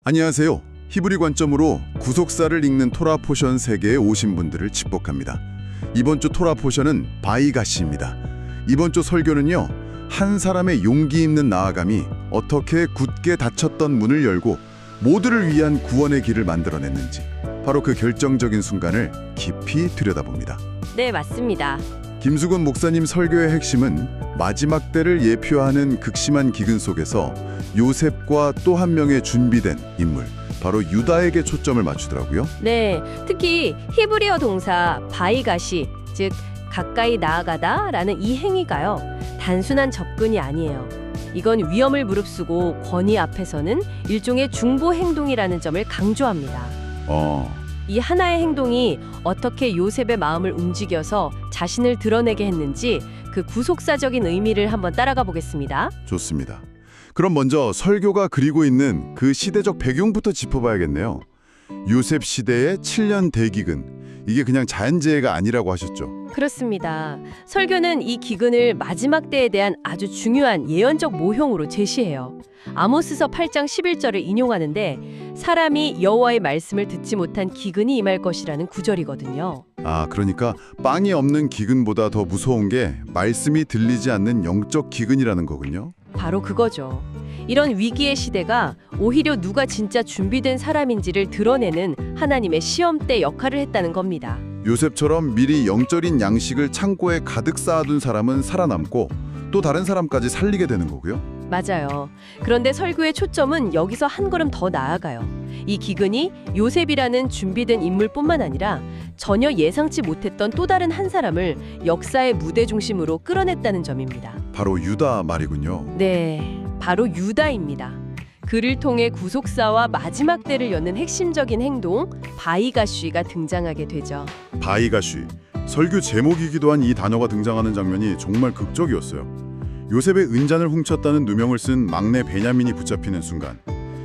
안녕하세요. 히브리 관점으로 구속사를 읽는 토라 포션 세계에 오신 분들을 축복합니다. 이번 주 토라 포션은 바이가시입니다. 이번 주 설교는요, 한 사람의 용기 있는 나아감이 어떻게 굳게 닫혔던 문을 열고 모두를 위한 구원의 길을 만들어냈는지, 바로 그 결정적인 순간을 깊이 들여다봅니다. 네, 맞습니다. 김수근 목사님 설교의 핵심은 마지막 때를 예표하는 극심한 기근 속에서 요셉과 또 한 명의 준비된 인물, 바로 유다에게 초점을 맞추더라고요. 네, 특히 히브리어 동사 바이가시, 즉 가까이 나아가다 라는 이 행위가요, 단순한 접근이 아니에요. 이건 위험을 무릅쓰고 권위 앞에서는 일종의 중보 행동이라는 점을 강조합니다. 이 하나의 행동이 어떻게 요셉의 마음을 움직여서 자신을 드러내게 했는지 그 구속사적인 의미를 한번 따라가 보겠습니다. 좋습니다. 그럼 먼저 설교가 그리고 있는 그 시대적 배경부터 짚어봐야겠네요. 요셉 시대의 7년 대기근, 이게 그냥 자연재해가 아니라고 하셨죠? 그렇습니다. 설교는 이 기근을 마지막 때에 대한 아주 중요한 예언적 모형으로 제시해요. 아모스서 8장 11절을 인용하는데 사람이 여호와의 말씀을 듣지 못한 기근이 임할 것이라는 구절이거든요. 그러니까 빵이 없는 기근보다 더 무서운 게 말씀이 들리지 않는 영적 기근이라는 거군요. 바로 그거죠. 이런 위기의 시대가 오히려 누가 진짜 준비된 사람인지를 드러내는 하나님의 시험대 역할을 했다는 겁니다. 요셉처럼 미리 영적인 양식을 창고에 가득 쌓아둔 사람은 살아남고 또 다른 사람까지 살리게 되는 거고요. 맞아요. 그런데 설교의 초점은 여기서 한 걸음 더 나아가요. 이 기근이 요셉이라는 준비된 인물뿐만 아니라 전혀 예상치 못했던 또 다른 한 사람을 역사의 무대 중심으로 끌어냈다는 점입니다. 바로 유다 말이군요. 네, 바로 유다입니다. 그를 통해 구속사와 마지막 때를 여는 핵심적인 행동, 바이가쉬가 등장하게 되죠. 바이가쉬, 설교 제목이기도 한 이 단어가 등장하는 장면이 정말 극적이었어요. 요셉의 은잔을 훔쳤다는 누명을 쓴 막내 베냐민이 붙잡히는 순간,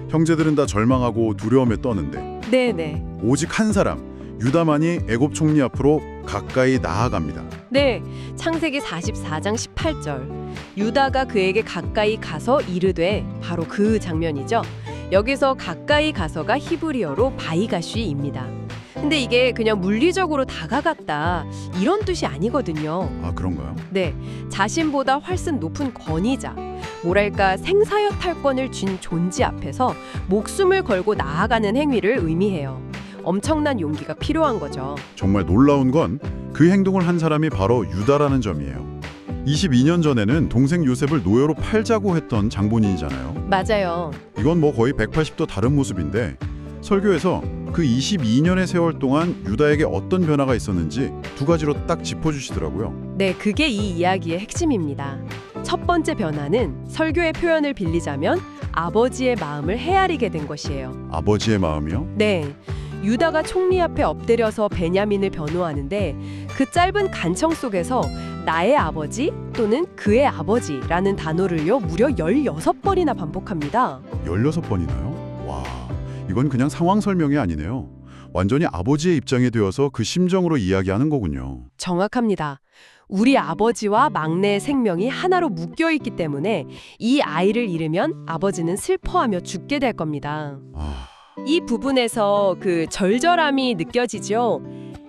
형제들은 다 절망하고 두려움에 떠는데 네네. 오직 한 사람, 유다만이 애굽 총리 앞으로 가까이 나아갑니다. 네, 창세기 44장 18절. 유다가 그에게 가까이 가서 이르되, 바로 그 장면이죠. 여기서 가까이 가서가 히브리어로 바이가쉬입니다. 근데 이게 그냥 물리적으로 다가갔다 이런 뜻이 아니거든요. 그런가요? 네, 자신보다 훨씬 높은 권위자, 뭐랄까 생사여 탈권을 쥔 존재 앞에서 목숨을 걸고 나아가는 행위를 의미해요. 엄청난 용기가 필요한 거죠. 정말 놀라운 건 그 행동을 한 사람이 바로 유다라는 점이에요. 22년 전에는 동생 요셉을 노예로 팔자고 했던 장본인이잖아요. 맞아요. 이건 뭐 거의 180도 다른 모습인데, 설교에서 그 22년의 세월 동안 유다에게 어떤 변화가 있었는지 두 가지로 딱 짚어주시더라고요. 네, 그게 이 이야기의 핵심입니다. 첫 번째 변화는 설교의 표현을 빌리자면 아버지의 마음을 헤아리게 된 것이에요. 아버지의 마음이요? 네, 유다가 총리 앞에 엎드려서 베냐민을 변호하는데 그 짧은 간청 속에서 나의 아버지 또는 그의 아버지라는 단어를요 무려 16번이나 반복합니다. 16번이나요? 와, 이건 그냥 상황 설명이 아니네요. 완전히 아버지의 입장에 되어서 그 심정으로 이야기하는 거군요. 정확합니다. 우리 아버지와 막내의 생명이 하나로 묶여있기 때문에 이 아이를 잃으면 아버지는 슬퍼하며 죽게 될 겁니다. 이 부분에서 그 절절함이 느껴지죠.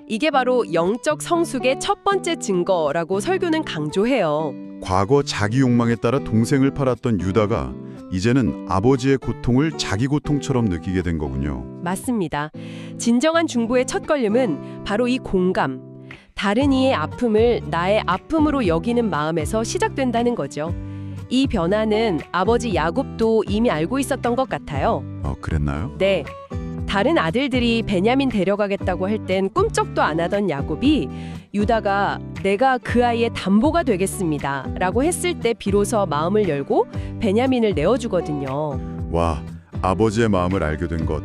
이게 바로 영적 성숙의 첫 번째 증거라고 설교는 강조해요. 과거 자기 욕망에 따라 동생을 팔았던 유다가 이제는 아버지의 고통을 자기 고통처럼 느끼게 된 거군요. 맞습니다. 진정한 중보의 첫걸음은 바로 이 공감, 다른 이의 아픔을 나의 아픔으로 여기는 마음에서 시작된다는 거죠. 이 변화는 아버지 야곱도 이미 알고 있었던 것 같아요. 그랬나요? 네. 다른 아들들이 베냐민 데려가겠다고 할 땐 꿈쩍도 안 하던 야곱이 유다가 내가 그 아이의 담보가 되겠습니다 라고 했을 때 비로소 마음을 열고 베냐민을 내어주거든요. 와, 아버지의 마음을 알게 된 것.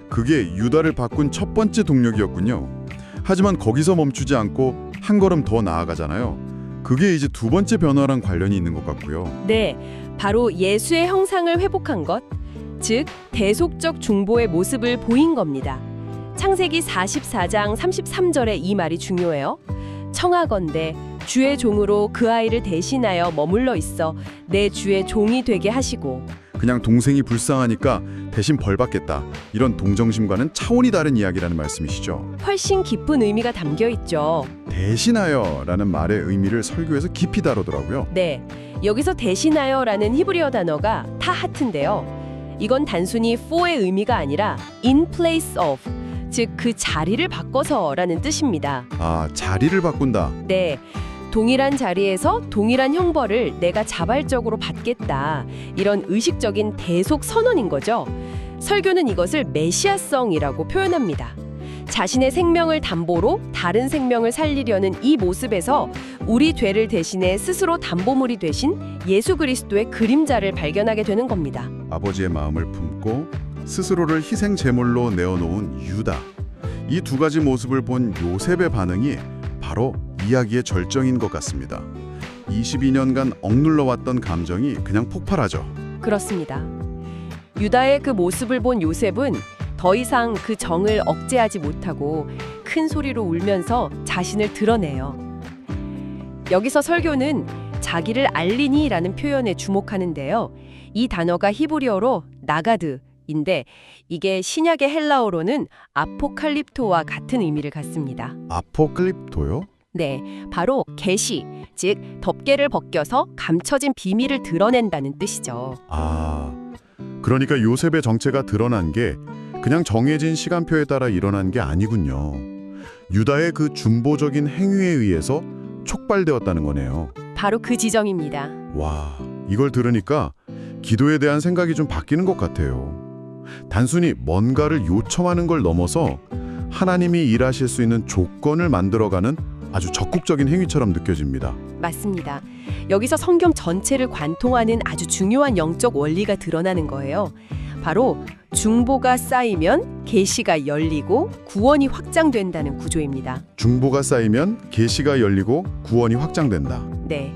그게 유다를 바꾼 첫 번째 동력이었군요. 하지만 거기서 멈추지 않고 한 걸음 더 나아가잖아요. 그게 이제 두 번째 변화랑 관련이 있는 것 같고요. 네, 바로 예수의 형상을 회복한 것, 즉 대속적 중보의 모습을 보인 겁니다. 창세기 44장 33절의 이 말이 중요해요. 청하건대 주의 종으로 그 아이를 대신하여 머물러 있어 내 주의 종이 되게 하시고. 그냥 동생이 불쌍하니까 대신 벌받겠다. 이런 동정심과는 차원이 다른 이야기라는 말씀이시죠. 훨씬 깊은 의미가 담겨 있죠. 대신하여라는 말의 의미를 설교에서 깊이 다루더라고요. 네, 여기서 대신하여라는 히브리어 단어가 타하트인데요. 이건 단순히 for의 의미가 아니라 in place of, 즉 그 자리를 바꿔서라는 뜻입니다. 아, 자리를 바꾼다. 네, 동일한 자리에서 동일한 형벌을 내가 자발적으로 받겠다. 이런 의식적인 대속 선언인 거죠. 설교는 이것을 메시아성이라고 표현합니다. 자신의 생명을 담보로 다른 생명을 살리려는 이 모습에서 우리 죄를 대신해 스스로 담보물이 되신 예수 그리스도의 그림자를 발견하게 되는 겁니다. 아버지의 마음을 품고 스스로를 희생 제물로 내어놓은 유다. 이 두 가지 모습을 본 요셉의 반응이 바로 이야기의 절정인 것 같습니다. 22년간 억눌러왔던 감정이 그냥 폭발하죠. 그렇습니다. 유다의 그 모습을 본 요셉은 더 이상 그 정을 억제하지 못하고 큰 소리로 울면서 자신을 드러내요. 여기서 설교는 자기를 알리니라는 표현에 주목하는데요. 이 단어가 히브리어로 나가드인데 이게 신약의 헬라어로는 아포칼립토와 같은 의미를 갖습니다. 아포칼립토요? 네, 바로 계시, 즉 덮개를 벗겨서 감춰진 비밀을 드러낸다는 뜻이죠. 아, 그러니까 요셉의 정체가 드러난 게 그냥 정해진 시간표에 따라 일어난 게 아니군요. 유다의 그 중보적인 행위에 의해서 촉발되었다는 거네요. 바로 그 지점입니다. 와, 이걸 들으니까 기도에 대한 생각이 좀 바뀌는 것 같아요. 단순히 뭔가를 요청하는 걸 넘어서 하나님이 일하실 수 있는 조건을 만들어가는 아주 적극적인 행위처럼 느껴집니다. 맞습니다. 여기서 성경 전체를 관통하는 아주 중요한 영적 원리가 드러나는 거예요. 바로 중보가 쌓이면 계시가 열리고 구원이 확장된다는 구조입니다. 중보가 쌓이면 계시가 열리고 구원이 확장된다. 네.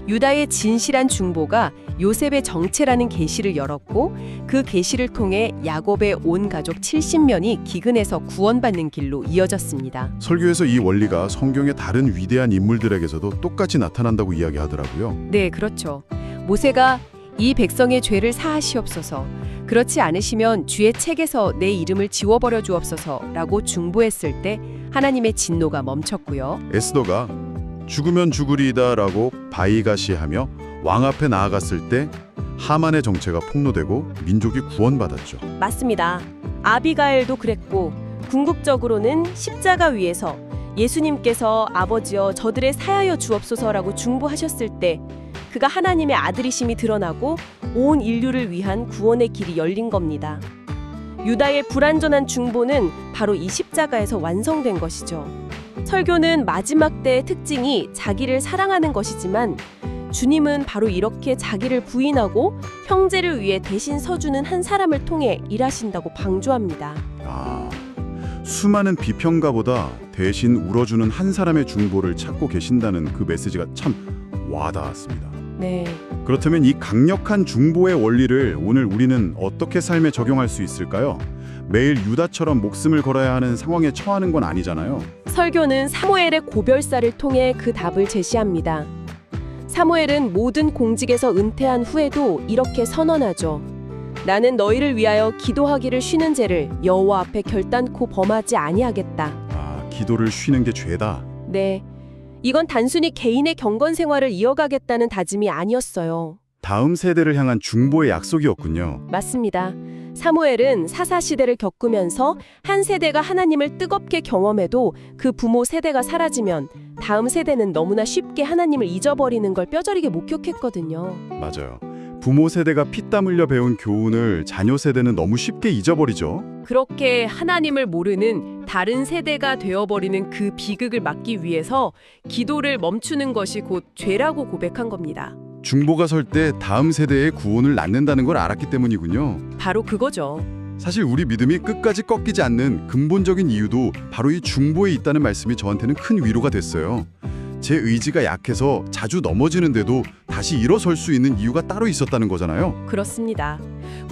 유다의 진실한 중보가 요셉의 정체라는 계시를 열었고 그 계시를 통해 야곱의 온 가족 70명이 기근에서 구원받는 길로 이어졌습니다. 설교에서 이 원리가 성경의 다른 위대한 인물들에게서도 똑같이 나타난다고 이야기하더라고요. 네, 그렇죠. 모세가 이 백성의 죄를 사하시옵소서, 그렇지 않으시면 주의 책에서 내 이름을 지워버려 주옵소서라고 중보했을 때 하나님의 진노가 멈췄고요. 에스더가 죽으면 죽으리이다라고 바이가시하며 왕 앞에 나아갔을 때 하만의 정체가 폭로되고 민족이 구원받았죠. 맞습니다. 아비가일도 그랬고 궁극적으로는 십자가 위에서 예수님께서 아버지여 저들의 사하여 주옵소서라고 중보하셨을 때 그가 하나님의 아들이심이 드러나고 온 인류를 위한 구원의 길이 열린 겁니다. 유다의 불완전한 중보는 바로 이 십자가에서 완성된 것이죠. 설교는 마지막 때의 특징이 자기를 사랑하는 것이지만 주님은 바로 이렇게 자기를 부인하고 형제를 위해 대신 서주는 한 사람을 통해 일하신다고 방조합니다. 아, 수많은 비평가보다 대신 울어주는 한 사람의 중보를 찾고 계신다는 그 메시지가 참 와닿았습니다. 네. 그렇다면 이 강력한 중보의 원리를 오늘 우리는 어떻게 삶에 적용할 수 있을까요? 매일 유다처럼 목숨을 걸어야 하는 상황에 처하는 건 아니잖아요. 설교는 사무엘의 고별사를 통해 그 답을 제시합니다. 사무엘은 모든 공직에서 은퇴한 후에도 이렇게 선언하죠. 나는 너희를 위하여 기도하기를 쉬는 죄를 여호와 앞에 결단코 범하지 아니하겠다. 아, 기도를 쉬는 게 죄다. 네. 이건 단순히 개인의 경건 생활을 이어가겠다는 다짐이 아니었어요. 다음 세대를 향한 중보의 약속이었군요. 맞습니다. 사무엘은 사사시대를 겪으면서 한 세대가 하나님을 뜨겁게 경험해도 그 부모 세대가 사라지면 다음 세대는 너무나 쉽게 하나님을 잊어버리는 걸 뼈저리게 목격했거든요. 맞아요. 부모 세대가 피땀 흘려 배운 교훈을 자녀 세대는 너무 쉽게 잊어버리죠. 그렇게 하나님을 모르는 다른 세대가 되어버리는 그 비극을 막기 위해서 기도를 멈추는 것이 곧 죄라고 고백한 겁니다. 중보가 설 때 다음 세대의 구원을 낳는다는 걸 알았기 때문이군요. 바로 그거죠. 사실 우리 믿음이 끝까지 꺾이지 않는 근본적인 이유도 바로 이 중보에 있다는 말씀이 저한테는 큰 위로가 됐어요. 제 의지가 약해서 자주 넘어지는데도 다시 일어설 수 있는 이유가 따로 있었다는 거잖아요. 그렇습니다.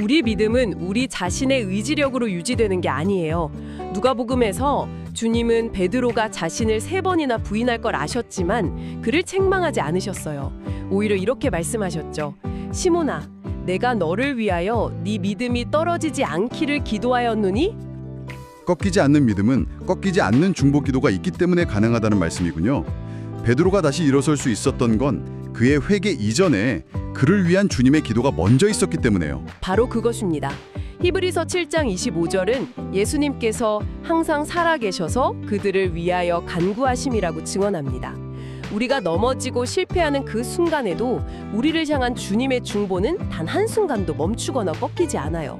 우리 믿음은 우리 자신의 의지력으로 유지되는 게 아니에요. 누가복음에서 주님은 베드로가 자신을 3번이나 부인할 걸 아셨지만 그를 책망하지 않으셨어요. 오히려 이렇게 말씀하셨죠. 시몬아, 내가 너를 위하여 네 믿음이 떨어지지 않기를 기도하였노니? 꺾이지 않는 믿음은 꺾이지 않는 중보 기도가 있기 때문에 가능하다는 말씀이군요. 베드로가 다시 일어설 수 있었던 건 그의 회개 이전에 그를 위한 주님의 기도가 먼저 있었기 때문에요. 바로 그것입니다. 히브리서 7장 25절은 예수님께서 항상 살아계셔서 그들을 위하여 간구하심이라고 증언합니다. 우리가 넘어지고 실패하는 그 순간에도 우리를 향한 주님의 중보는 단 한순간도 멈추거나 꺾이지 않아요.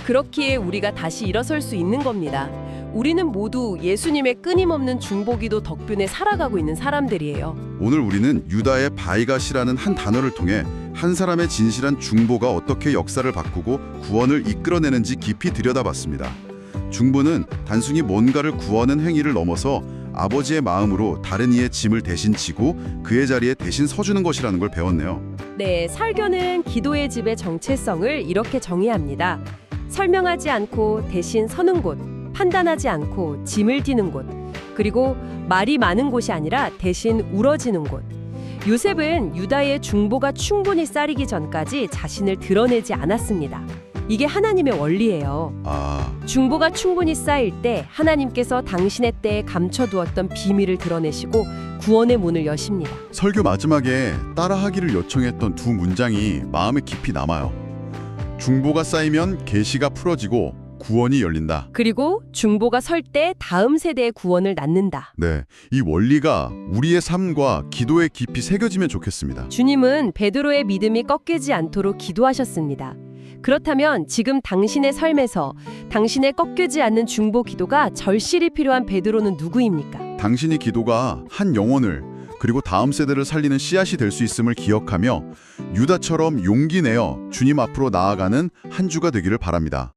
그렇기에 우리가 다시 일어설 수 있는 겁니다. 우리는 모두 예수님의 끊임없는 중보기도 덕분에 살아가고 있는 사람들이에요. 오늘 우리는 유다의 바이가시라는 한 단어를 통해 한 사람의 진실한 중보가 어떻게 역사를 바꾸고 구원을 이끌어내는지 깊이 들여다봤습니다. 중보는 단순히 뭔가를 구하는 행위를 넘어서 아버지의 마음으로 다른 이의 짐을 대신 지고 그의 자리에 대신 서주는 것이라는 걸 배웠네요. 네, 설교는 기도의 집의 정체성을 이렇게 정의합니다. 설명하지 않고 대신 서는 곳, 판단하지 않고 짐을 지는 곳, 그리고 말이 많은 곳이 아니라 대신 울어지는 곳. 요셉은 유다의 중보가 충분히 쌓이기 전까지 자신을 드러내지 않았습니다. 이게 하나님의 원리예요. 중보가 충분히 쌓일 때 하나님께서 당신의 때에 감춰두었던 비밀을 드러내시고 구원의 문을 여십니다. 설교 마지막에 따라하기를 요청했던 두 문장이 마음에 깊이 남아요. 중보가 쌓이면 계시가 풀어지고 구원이 열린다. 그리고 중보가 설 때 다음 세대의 구원을 낳는다. 네, 이 원리가 우리의 삶과 기도에 깊이 새겨지면 좋겠습니다. 주님은 베드로의 믿음이 꺾이지 않도록 기도하셨습니다. 그렇다면 지금 당신의 삶에서 당신의 꺾이지 않는 중보 기도가 절실히 필요한 베드로는 누구입니까? 당신의 기도가 한 영혼을 그리고 다음 세대를 살리는 씨앗이 될 수 있음을 기억하며 유다처럼 용기 내어 주님 앞으로 나아가는 한 주가 되기를 바랍니다.